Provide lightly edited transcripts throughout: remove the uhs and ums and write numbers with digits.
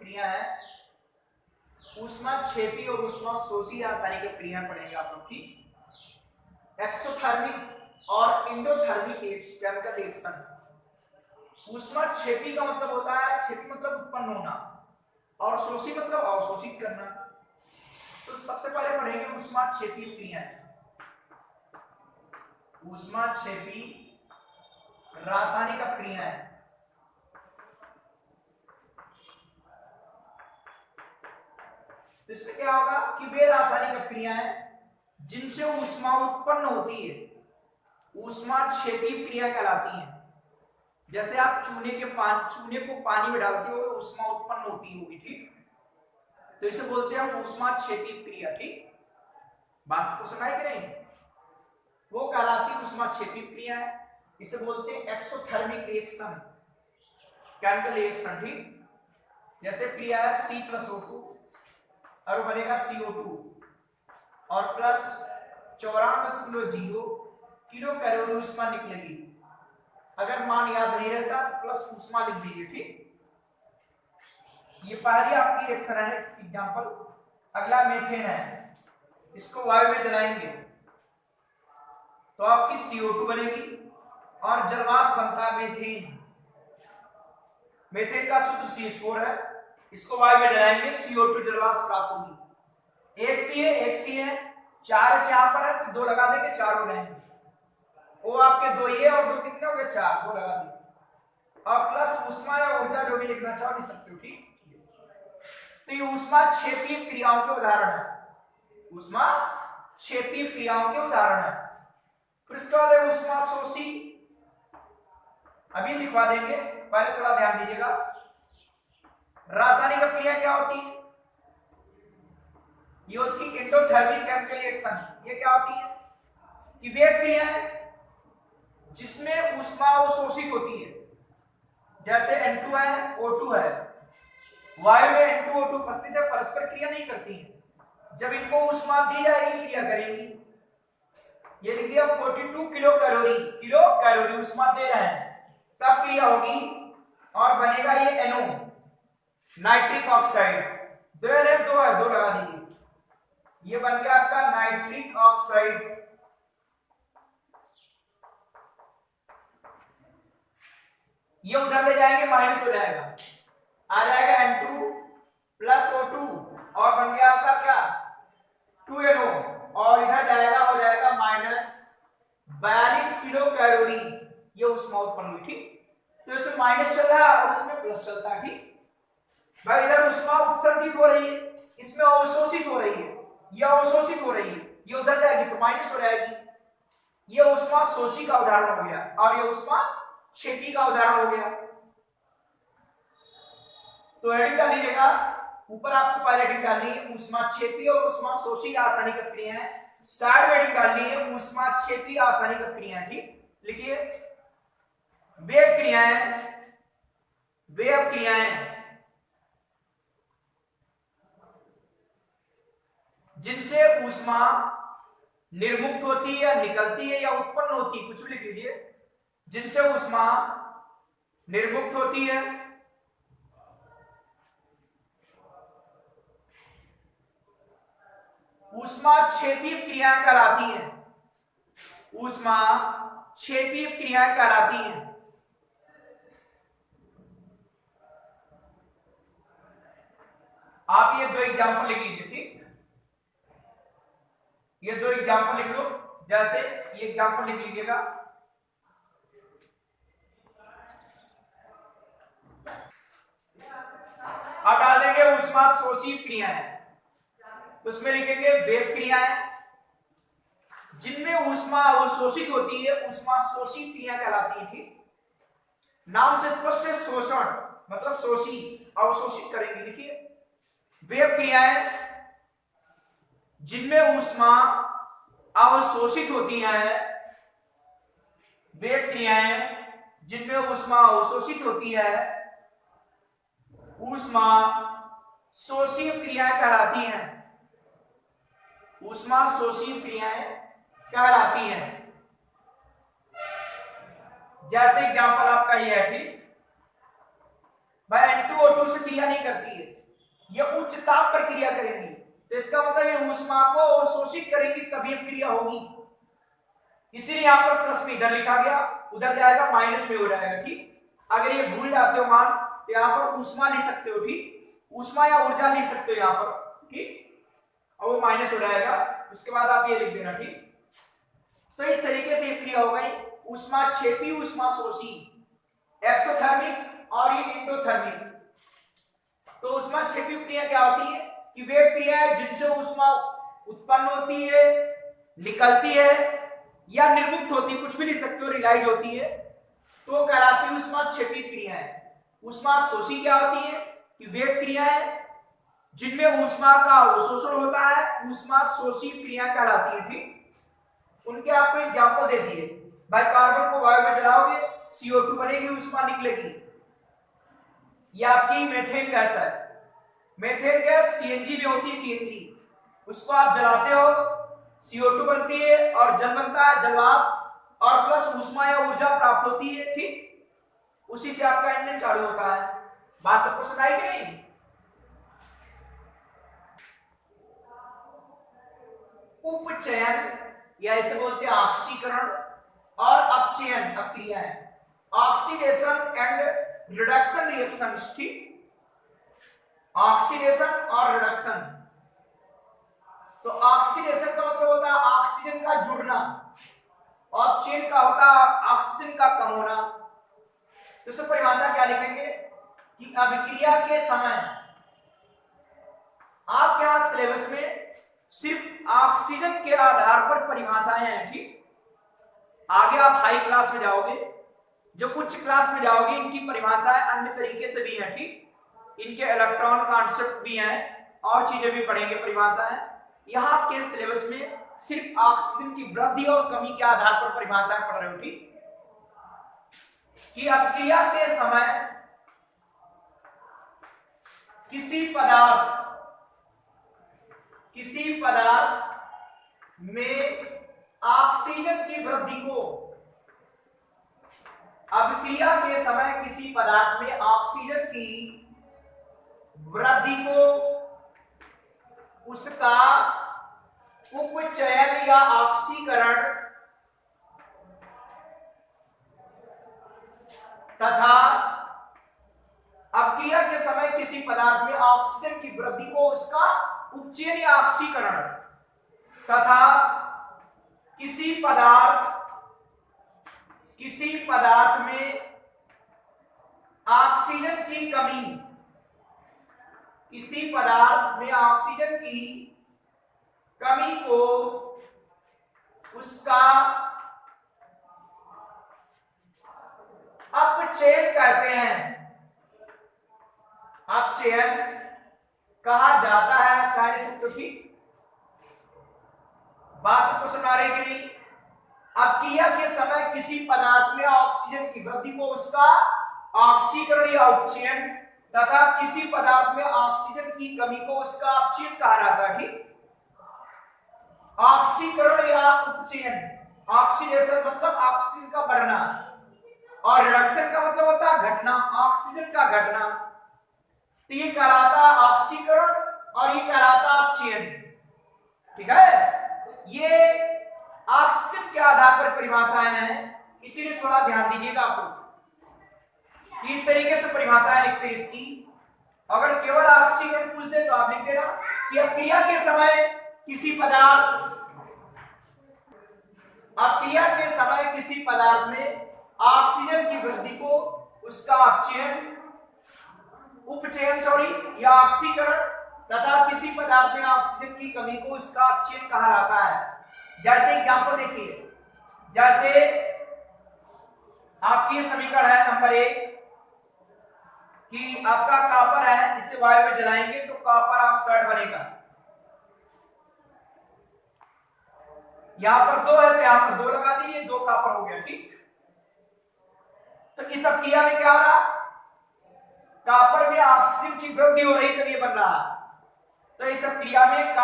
क्रिया है ऊष्माक्षेपी और ऊष्माशोषी रासायनिक क्रिया पढ़ेंगे आप लोग की। एक्सोथर्मिक और इंडोथर्मिक केमिकल रिएक्शन। ऊष्माक्षेपी का मतलब होता है, क्षेपी मतलब उत्पन्न होना और शोषी मतलब अवशोषित करना। तो सबसे पहले पढ़ेंगे ऊष्माक्षेपी क्रिया। ऊष्माक्षेपी रासायनिक क्रियाएं। तो इसमें क्या होगा कि वे रासायनिक क्रियाएं जिनसे ऊष्मा उत्पन्न होती है ऊष्माक्षेपी क्रिया कहलाती हैं। जैसे आप चूने को पानी में डालते हो ऊष्मा उत्पन्न होती होगी, ठीक, तो इसे बोलते हैं हम ऊष्माक्षेपी क्रिया। ठीक, बात को सुनाई कि नहीं, वो कहलाती है ऊष्माक्षेपी क्रिया है। इसे बोलते हैं एक्सोथर्मिक रिएक्शन, केमिकल रिएक्शन। ठीक, जैसे क्रिया है C+O2 और बनेगा CO2 और प्लस 94.0 किलो कैलोरी ऊष्मा निकलेगी। अगर मान याद नहीं रहता तो प्लस ऊष्मा लिख दीजिए। ठीक, ये पहली आपकी रिएक्शन है एग्जांपल। अगला मीथेन है, इसको वायु में जलाएंगे तो आपकी CO2 बनेगी और जलवाष्प बनता है मीथेन। मीथेन का सूत्र CH4 है, इसको वायु में जलाएंगे CO2 जलवाष्प प्राप्त होगी। एक सी है, 4 H यहां पर है तो 2 लगा देंगे, 4 हो रहेंगे। वो आपके 2 ये और 2 कितने हो गए, 4, 2 लगा देंगे और प्लस ऊष्मा या ऊर्जा जो भी लिखना चाहो लिख सकते हो। ठीक, तो ये ऊष्माक्षेपीय क्रियाओं के उदाहरण है। ऊष्माक्षेपीय क्रियाओं के उदाहरण है। फिर इसके बाद है ऊष्माशोषी, अभी लिखवा देंगे, पहले थोड़ा ध्यान दीजिएगा। रासायनिक क्रिया क्या होती है, ये होती है एंडोथर्मिक केमिकल रिएक्शन। ये क्या होती है कि वे क्रियाएं जिसमें ऊष्मा अवशोषित होती है। जैसे N2 है, O2 है, वायु में N2O2 उपस्थित है, परस्पर क्रिया नहीं करती है। जब इनको ऊष्मा दी जाएगी क्रिया करेंगी। ये लिख दिया 42 किलो कैलोरी ऊष्मा दे रहे हैं, तब क्रिया होगी और बनेगा ये NO, नाइट्रिक ऑक्साइड। 2 है, 2 लगा दीजिए, ये बन गया आपका नाइट्रिक ऑक्साइड। ये उधर ले जाएंगे माइनस हो जाएगा, आ जाएगा N2 प्लस O2 और बन गया आपका क्या 2NO और इधर जाएगा हो जाएगा माइनस 42 किलो कैलोरी। ये ऊष्मा उत्पन्न हुई। ठीक, तो इसमें माइनस चल रहा है और इसमें प्लस चलता है। ठीक भाई, इधर ऊष्मा उत्सर्जित हो रही है, इसमें अवशोषित हो रही है, ये अवशोषित हो रही है, ये उधर जाएगी तो माइनस हो जाएगी। ये ऊष्मा शोषी का उदाहरण हो गया और ये ऊष्मा क्षेपी का उदाहरण हो गया। तो हेडिंग डाल लीजिएगा, ऊपर आपको पहले हेडिंग डालनी है ऊष्माक्षेपी और ऊष्माशोषी रासायनिक क्रियाएं, साइड में हेडिंग डालनी है ऊष्माक्षेपी रासायनिक क्रियाएं। ठीक, लिखिए वे क्रियाएं जिनसे ऊष्मा निर्मुक्त होती है या निकलती है या उत्पन्न होती है, कुछ भी लिख लीजिए, जिनसे ऊष्मा निर्मुक्त होती है ऊष्माक्षेपी क्रियाएं कहलाती हैं। ऊष्माक्षेपी क्रियाएं कहलाती हैं। आप ये 2 एग्जांपल लिख लीजिए। ठीक, ये 2 एग्जांपल लिख लो। जैसे ये एग्जांपल लिख लीजिएगा, अब डाल देंगे ऊष्माशोषी क्रियाएं, तो उसमें लिखेंगे वे क्रियाएं जिनमें ऊष्मा अवशोषित होती है ऊष्माशोषी क्रिया कहलाती है। ठीक, नाम से स्पष्ट है, शोषण मतलब शोषी, अवशोषित करेंगे। लिखिए वे क्रियाएं जिनमें ऊष्मा अवशोषित होती है, वे क्रियाएं जिनमें ऊष्मा अवशोषित होती है ऊष्मा शोषी क्रियाएं कहलाती हैं। ऊष्मा शोषी क्रियाएं कहलाती हैं। जैसे एग्जांपल आपका ये है। ठीक भाई, N2O2 से क्रिया नहीं करती करती है, ये उच्च ताप पर क्रिया करेंगी, तो इसका मतलब ये ऊष्मा को अवशोषित करेंगी तभी क्रिया होगी। इसीलिए यहां पर प्लस में इधर लिखा गया, उधर जाएगा माइनस में हो जाएगा। ठीक, अगर ये भूल जाते हो मान तो यहां पर ऊष्मा लिख सकते हो। ठीक, ऊष्मा या ऊर्जा लिख सकते हो यहां पर। ठीक, और वो माइनस हो जाएगा, उसके बाद आप ये लिख देना। ठीक, तो इस तरीके से क्रिया हो गई ऊष्मा क्षेपी ऊष्मा शोषी, एक्सोथर्मिक और ये एंडोथर्मिक। तो ऊष्मा क्षेपी क्रिया क्या होती है कि वे क्रियाएं जिनसे ऊष्मा उत्पन्न होती है, निकलती है या निर्मुक्त होती है, कुछ भी लिख सकते हो, रिलाइज होती है, तो कहलाती है ऊष्मा क्षेपी क्रियाएं। ऊष्मा शोषी क्या होती है कि वे क्रियाएं जिनमें ऊष्मा का अवशोषण होता है, ऊष्मा शोषी क्रिया कहलाती है। ठीक, उनके आपको एग्जांपल दे दिए, भाई कार्बन को वायु में जलाओगे CO2 बनेगी, ऊष्मा निकलेगी। ये आपकी मेथेन गैस है, मेथेन गैस CNG में होती है, CNG उसको आप जलाते हो, CO2 बनती है और जल बनता है, जलवाष्प, और प्लस ऊष्मा या ऊर्जा प्राप्त होती है। ठीक, उसी से आपका इंजन चालू होता है। बात सबको सुनाई कि नहीं? उपचयन या इसे बोलते हैं ऑक्सीकरण और अपचयन क्रिया है, ऑक्सीडेशन एंड रिडक्शन रिएक्शंस। ठीक, ऑक्सीडेशन और रिडक्शन। तो ऑक्सीडेशन का मतलब होता है ऑक्सीजन का जुड़ना, अपचयन का होता है ऑक्सीजन का कम होना। तो इसकी परिभाषा क्या लिखेंगे कि अभिक्रिया के समय, आपके यहां सिलेबस में सिर्फ ऑक्सीजन के आधार पर परिभाषाएं हैं। ठीक, आगे आप हाई क्लास में जाओगे, जो उच्च क्लास में जाओगे, इनकी परिभाषाएं अन्य तरीके से भी हैं। ठीक, इनके इलेक्ट्रॉन कॉन्सेप्ट भी हैं और चीजें भी पढ़ेंगे परिभाषाएं। यहां आपके सिलेबस में सिर्फ ऑक्सीजन की वृद्धि और कमी के आधार पर परिभाषाएं पढ़ रहे हो। ठीक, कि अभिक्रिया के समय किसी पदार्थ में ऑक्सीजन की वृद्धि को, अभिक्रिया के समय किसी पदार्थ में ऑक्सीजन की वृद्धि को उसका उपचयन या ऑक्सीकरण तथा अभिक्रिया के समय किसी पदार्थ में ऑक्सीजन की वृद्धि को उसका उपचयन या ऑक्सीकरण तथा किसी पदार्थ में ऑक्सीजन की कमी, किसी पदार्थ में ऑक्सीजन की कमी को उसका अपचयन कहते हैं, अपचयन कहा जाता है। चाहे सकते। ठीक, बात सबको सुना रही कि नहीं? अपक्रिया के समय किसी पदार्थ में ऑक्सीजन की वृद्धि को उसका ऑक्सीकरण या उपचयन तथा किसी पदार्थ में ऑक्सीजन की कमी को उसका अपचयन कहा जाता है। ठीक, ऑक्सीकरण या उपचयन, ऑक्सीडेशन मतलब ऑक्सीजन का बढ़ना और रिडक्शन का मतलब होता है घटना, ऑक्सीजन का घटना। तो ये कहलाता है ऑक्सीकरण और ये कहलाता है अपचयन। ठीक है, ये ऑक्सीजन के आधार पर परिभाषाएं हैं, इसीलिए थोड़ा ध्यान दीजिएगा आप लोग कि इस तरीके से परिभाषाएं लिखते हैं इसकी। अगर केवल ऑक्सीकरण पूछ दे तो आप लिख देना कि अभिक्रिया के समय किसी पदार्थ में ऑक्सीजन की वृद्धि को उसका उपचयन या ऑक्सीकरण तथा किसी पदार्थ में ऑक्सीजन की कमी को उसका अपचयन कहा जाता है। जैसे एग्जांपल देखिए, जैसे आपकी समीकरण है नंबर 1 कि आपका कॉपर है, इसे वायु में जलाएंगे तो कॉपर ऑक्साइड बनेगा। यहां पर 2 है तो यहां पर 2 लगा दीजिए, 2 कॉपर हो गया। ठीक, तो इस क्रिया में क्या हो रहा, कॉपर में ऑक्सीजन की वृद्धि हो रही तब ये बन रहा है। तो इस क्रिया में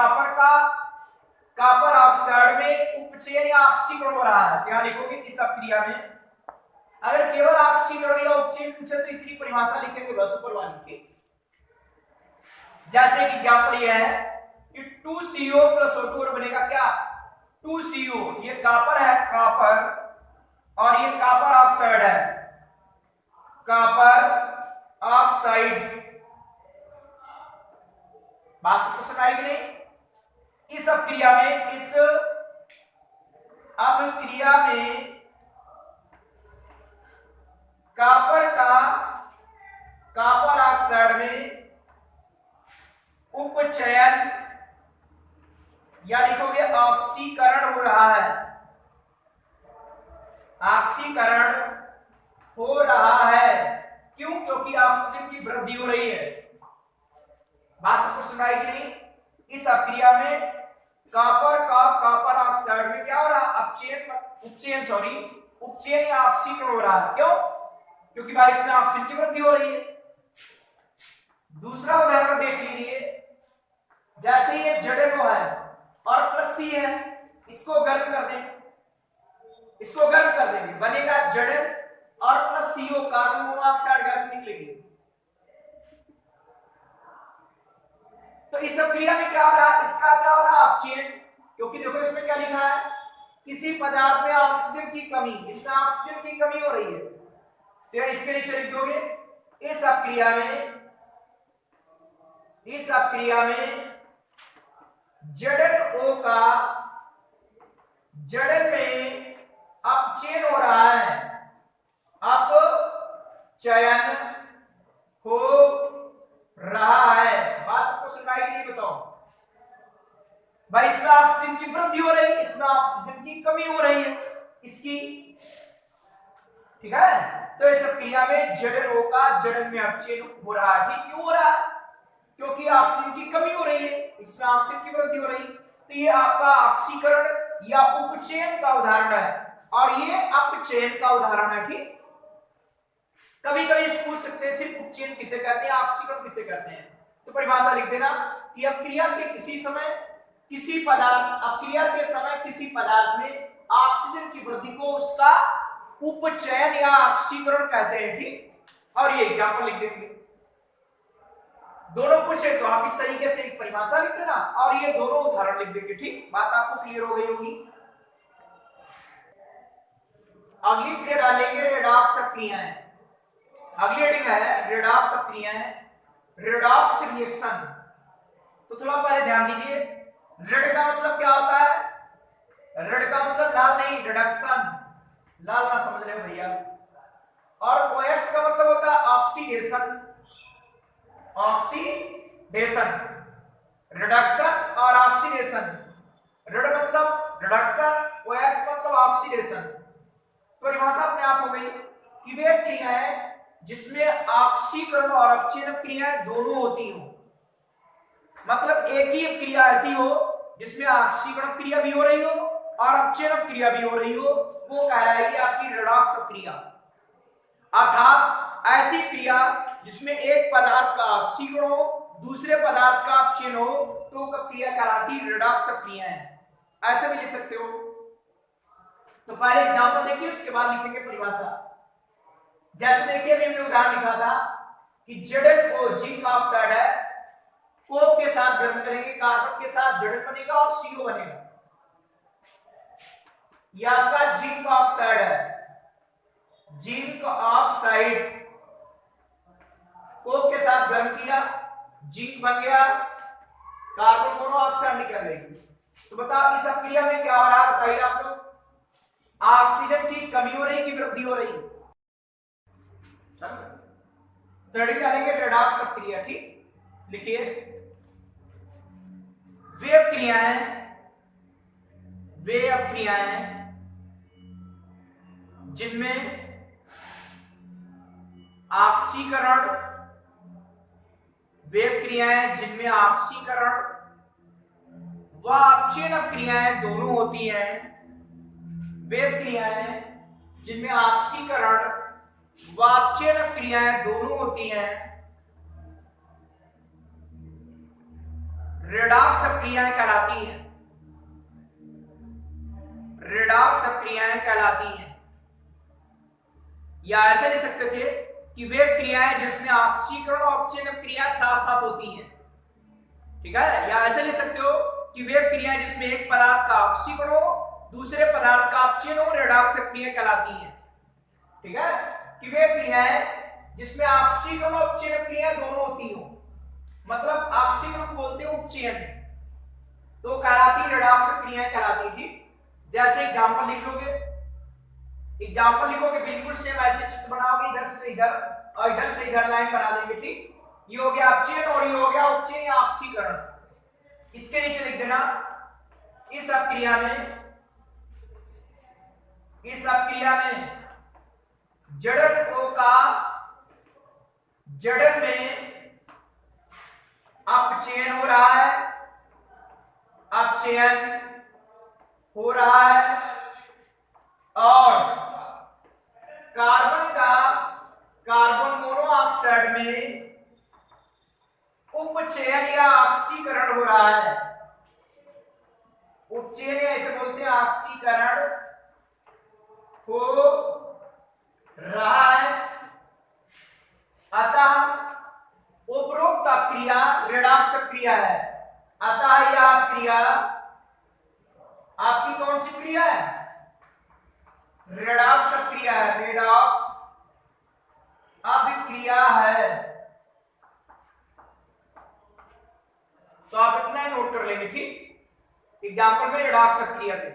कॉपर ऑक्साइड में उपचयन या ऑक्सीकरण हो रहा है। क्या लिखोगे इस क्रिया में? अगर केवल ऑक्सीकरण या उपचयन पूछे तो इतनी परिभाषा लिखेंगे बस ऊपर वाली की। जैसे कि एग्जाम्पल ये है कि 2CO प्लस O2 और बनेगा क्या 2CO, ये कॉपर है, कॉपर, और ये कॉपर ऑक्साइड है, कॉपर ऑक्साइड। बात सबको समझ आई कि नहीं? इस अभिक्रिया में, इस अभिक्रिया में कॉपर का कॉपर ऑक्साइड में उपचयन या लिखोगे ऑक्सीकरण हो रहा है, ऑक्सीकरण हो रहा है। क्यों? क्योंकि ऑक्सीजन की वृद्धि हो रही है। बात सबको सुनाई कि नहीं? इस अभिक्रिया में कॉपर का कॉपर ऑक्साइड में क्या हो रहा है? उपचयन या ऑक्सीकरण हो रहा है। क्यों? क्योंकि भाई इसमें ऑक्सीजन की वृद्धि हो रही है। दूसरा उदाहरण देख लीजिए, जैसे ये Zn है और प्लस C है, इसको गर्म कर दें, इसको गर्म कर देंगे, बनेगा Zn और plus CO, carbon monoxide gas निकलेगी। तो इस अभिक्रिया में क्या हो रहा है? इसका क्या हो रहा है? अपचयन। क्योंकि देखो इसमें क्या लिखा है, किसी पदार्थ में ऑक्सीजन की कमी, इसमें ऑक्सीजन की कमी हो रही है, तो इसके नीचे लिख दोगे इस अभिक्रिया में ZnO का Zn में अपचयन हो रहा है, अपचयन हो रहा है। बात सबको सुनाई कि नहीं? बताओ भाई, इसमें ऑक्सीजन की वृद्धि हो रही है, इसमें ऑक्सीजन की कमी हो रही है इसकी, ठीक है? तो इस क्रिया में ZnO का Zn में अपचयन हो रहा है। ठीक, क्यों हो रहा है? क्योंकि ऑक्सीजन की कमी हो रही है, इसमें ऑक्सीजन की वृद्धि हो रही है। तो ये आपका ऑक्सीकरण या उपचयन का उदाहरण है, और ये अपचयन का उदाहरण है। ठीक, कभी कभी पूछ सकते हैं सिर्फ उपचयन किसे कहते हैं, ऑक्सीकरण किसे कहते हैं, तो परिभाषा लिख देना कि अपक्रिया के किसी समय किसी पदार्थ, अपक्रिया के समय किसी पदार्थ में ऑक्सीजन की वृद्धि को उसका उपचयन या ऑक्सीकरण कहते हैं। ठीक, और ये एग्जांपल लिख देंगे। दोनों पूछे तो आप इस तरीके से एक परिभाषा लिख देना और ये दोनों उदाहरण लिख देंगे। ठीक, बात आपको क्लियर हो गई होगी। अगली क्रिया डालेंगे रेडॉक्स अभिक्रियाएं। अगली हेडिंग है रेडॉक्स अभिक्रियाएं, रेडॉक्स रिएक्शन। तो थोड़ा पहले ध्यान दीजिए, रेड का मतलब क्या होता है? रेड का मतलब लाल नहीं, रिडक्शन, लाल ना समझ रहे हो भैया। और OX का मतलब होता है ऑक्सीडेशन, ऑक्सीडेशन, रिडक्शन और ऑक्सीडेशन। रेड मतलब रिडक्शन, OX मतलब ऑक्सीडेशन। तो परिभाषा अपने आप हो गई कि वे क्रियाएं जिसमें ऑक्सीकरण और अपचयन क्रियाएं दोनों होती हो, मतलब एक ही क्रिया ऐसी हो जिसमें ऑक्सीकरण क्रिया भी हो रही हो और अपचयन क्रिया भी हो रही हो, वो कहलाएगी आपकी रेडॉक्स क्रिया। अर्थात ऐसी क्रिया जिसमें एक पदार्थ का ऑक्सीकरण हो, दूसरे पदार्थ का अपचयन हो, तो वो क्रिया कहलाती रेडॉक्स क्रिया है। ऐसे भी लिख सकते हो। तो पहले एग्जांपल देखिए, उसके बाद लिखेंगे परिभाषा। जैसे देखिए अभी हमने उदाहरण लिखा था कि ZnO जिंक ऑक्साइड है, कोक के साथ गर्म करेंगे, कार्बन के साथ Zn बनेगा और CO बनेगा। यह आपका जिंक ऑक्साइड है, जिंक ऑक्साइड, कोक के साथ गर्म किया, जिंक बन गया, कार्बन मोनोऑक्साइड निकल गई। तो बताओ इस अभिक्रिया में क्या हो रहा है? बताइए आप लोग, ऑक्सीजन की कमी हो रही कि वृद्धि हो रही? तो हेडिंग डालेंगे रेडॉक्स अभिक्रिया। ठीक, लिखिए वे अभिक्रियाएं जिनमें ऑक्सीकरण, वे क्रियाएं जिनमें ऑक्सीकरण व अपचयन क्रियाएं दोनों होती हैं, वे क्रियाएं जिनमें ऑक्सीकरण व अपचयन क्रियाएं दोनों होती हैं, रेडॉक्स क्रियाएं कहलाती हैं, रेडॉक्स क्रियाएं कहलाती हैं। या ऐसे लिख सकते थे कि वे क्रियाएं जिसमें ऑक्सीकरण और अपचयन क्रिया साथ साथ होती हैं, ठीक है, या ऐसे लिख सकते हो कि वे क्रियाएं जिसमें एक पदार्थ का ऑक्सीकरण हो, दूसरे पदार्थ का अपचयन हो, रेडॉक्स क्रिया कहलाती हैं। ठीक है, कि वे क्रियाएं जिसमें ऑक्सीकरण और अपचयन क्रिया दोनों होती हो, मतलब ऑक्सीकरण को बोलते हैं उपचयन, तो कहलाती रेडॉक्स क्रिया कहलाती थी। जैसे एग्जांपल लिख लोगे, एग्जांपल लिखोगे बिल्कुल सेम ऐसे चित्र बनाओगे, इधर से इधर और इधर से इधर लाइन बना लेंगे। ठीक, ये हो गया अपचयन और ये हो गया उपचयन या ऑक्सीकरण। इसके नीचे लिख देना इस अपक्रिया में जड़न O का जड़न में अपचयन हो रहा है, अपचयन हो रहा है, और कार्बन मोनोऑक्साइड में उपचयन या ऑक्सीकरण हो रहा है। उपचयन ऐसे बोलते हैं, ऑक्सीकरण हो रहा है। अतः उपरोक्त क्रिया रेडॉक्स क्रिया है। अतः यह क्रिया आपकी कौन सी क्रिया है? रेडॉक्स क्रिया है, रेडॉक्स अभिक्रिया है। तो आप इतना नोट कर लेंगे। ठीक, एग्जाम्पल में रेडॉक्स क्रिया के